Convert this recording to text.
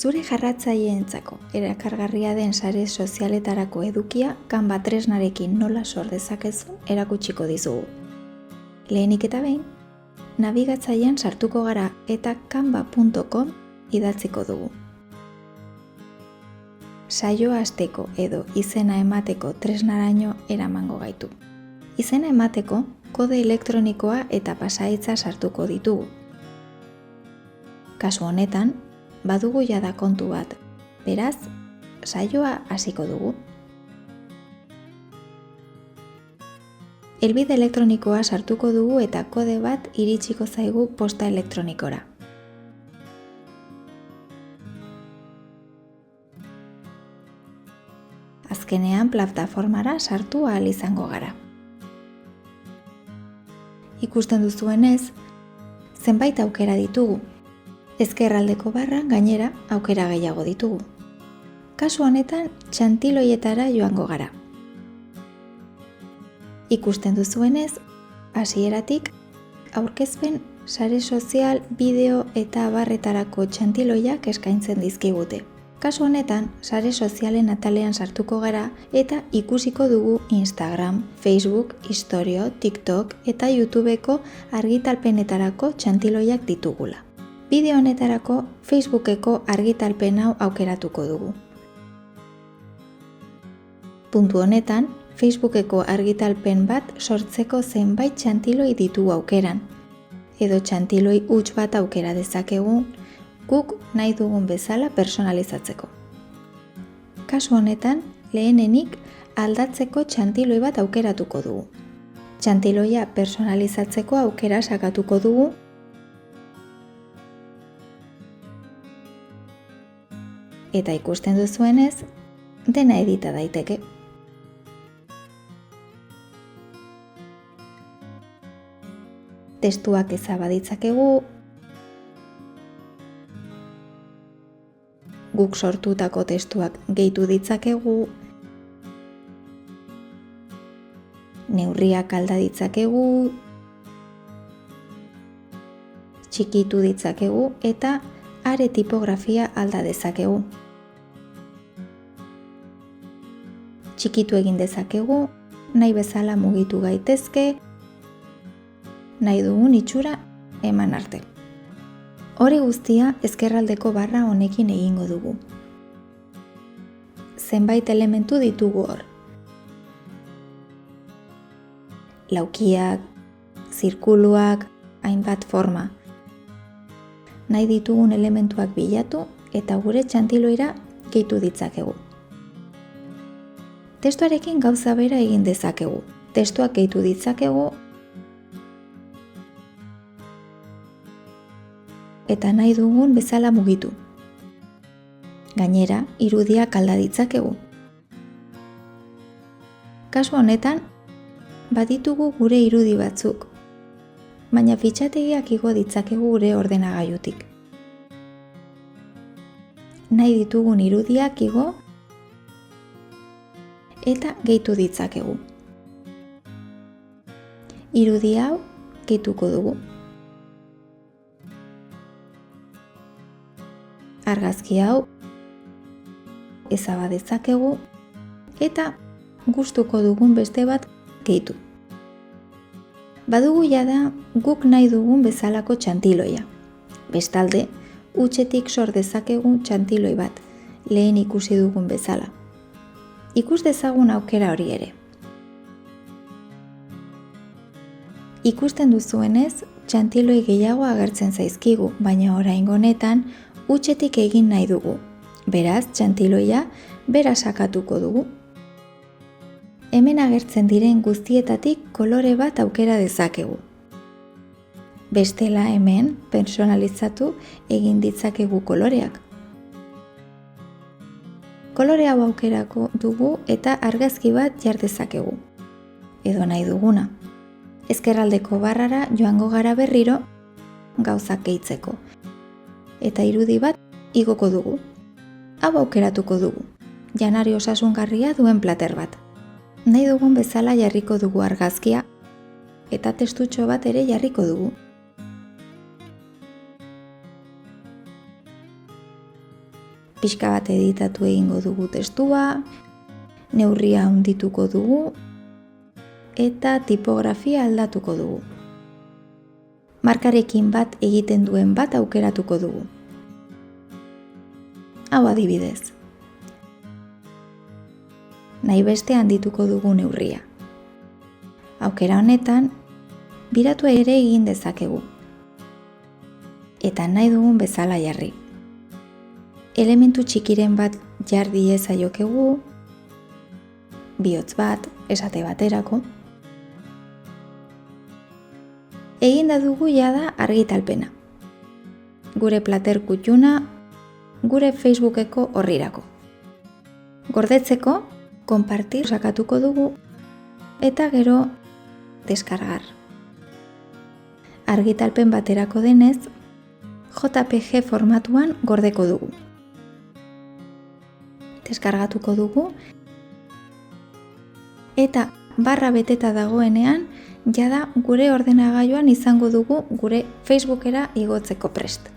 Zure jarratzaileentzako erakargarria den sare sozialetarako edukia Canva tresnarekin nola sor dezakezu erakutsiko dizugu. Lehenik eta behin, nabigatzailean sartuko gara eta canva.com idatziko dugu. Saioa hasteko edo izena emateko tresnaraino eramango gaitu. Izena emateko kode elektronikoa eta pasahitza sartuko ditugu. Kasu honetan, badugu jada kontu bat, beraz, saioa hasiko dugu. Helbide elektronikoa sartuko dugu eta kode bat iritsiko zaigu posta elektronikora. Azkenean plataformara sartu ahal izango gara. Ikusten duzuenez, zenbait aukera ditugu. Ezkerraldeko barran gainera aukera gehiago ditugu. Kasu honetan, txantiloietara joango gara. Ikusten duzuenez, hasieratik aurkezpen, sare sozial, bideo eta abarretarako txantiloiak eskaintzen dizkigute. Kasu honetan, sare sozialen atalean sartuko gara eta ikusiko dugu Instagram, Facebook, Istorio, TikTok eta YouTubeko argitalpenetarako txantiloiak ditugula. Bideo honetarako Facebookeko argitalpen hau aukeratuko dugu. Puntu honetan, Facebookeko argitalpen bat sortzeko zenbait txantiloi ditugu aukeran, edo txantiloi huts bat aukera dezakegu, guk nahi dugun bezala personalizatzeko. Kasu honetan, lehenenik aldatzeko txantiloi bat aukeratuko dugu. Txantiloia personalizatzeko aukera sakatuko dugu, eta ikusten duzuenez, dena edita daiteke. Testuak ezaba ditzakegu, guk sortutako testuak gehitu ditzakegu, neurriak alda ditzakegu, txikitu ditzakegu eta are tipografia alda dezakegu. Txikitu egin dezakegu, nahi bezala mugitu gaitezke, nahi dugun itxura eman arte. Hori guztia ezkerraldeko barra honekin egingo dugu. Zenbait elementu ditugu hor. Laukiak, zirkuluak, hainbat forma. Nahi ditugun elementuak bilatu eta gure txantiloira gehitu ditzakegu. Testuarekin gauza bera egin dezakegu. Testuak gehitu ditzakegu eta nahi dugun bezala mugitu. Gainera, irudiak alda ditzakegu. Kasu honetan, baditugu gure irudi batzuk, baina fitxategiak igo ditzakegu gure ordenagailutik. Nahi ditugun irudiak igo eta gehitu ditzakegu. Irudi hau gehituko dugu. Argazki hau ezaba dezakegu eta gustuko dugun beste bat gehitu. Badugu jada guk nahi dugun bezalako txantiloia. Bestalde, hutsetik sor dezakegun txantiloi bat, lehen ikusi dugun bezala. Ikus dezagun aukera hori ere. Ikusten duzuenez, txantiloi gehiago agertzen zaizkigu, baina oraingo honetan hutsetik egin nahi dugu. Beraz, txantiloia bera sakatuko dugu. Hemen agertzen diren guztietatik kolore bat aukera dezakegu. Bestela hemen personalizatu egin ditzakegu koloreak. Kolore hau aukerako dugu eta argazki bat jar dezakegu. Edo nahi duguna. Ezkerraldeko barrara joango gara berriro gauzak gehitzeko. Eta irudi bat igoko dugu. Hau aukeratuko dugu. Janari osasungarria duen plater bat. Nahi dugun bezala jarriko dugu argazkia eta testutxo bat ere jarriko dugu. pixka bat editatu egingo dugu testua, neurria handituko dugu eta tipografia aldatuko dugu. Markarekin bat egiten duen bat aukeratuko dugu. Hau adibidez. Nahi beste handituko dugu neurria. Aukera honetan, biratu ere egin dezakegu. Eta nahi dugun bezala jarri. Elementu txikiren bat jar diezaiokegu, bihotz bat, esate baterako. Eginda dugu jada argitalpena. Gure plater kutxuna, gure Facebookeko orrirako. Gordetzeko, konpartir sakatuko dugu eta gero deskargar. Argitalpen baterako denez, JPG formatuan gordeko dugu. Deskargatuko dugu eta barra beteta dagoenean jada gure ordenagailuan izango dugu gure Facebookera igotzeko prest.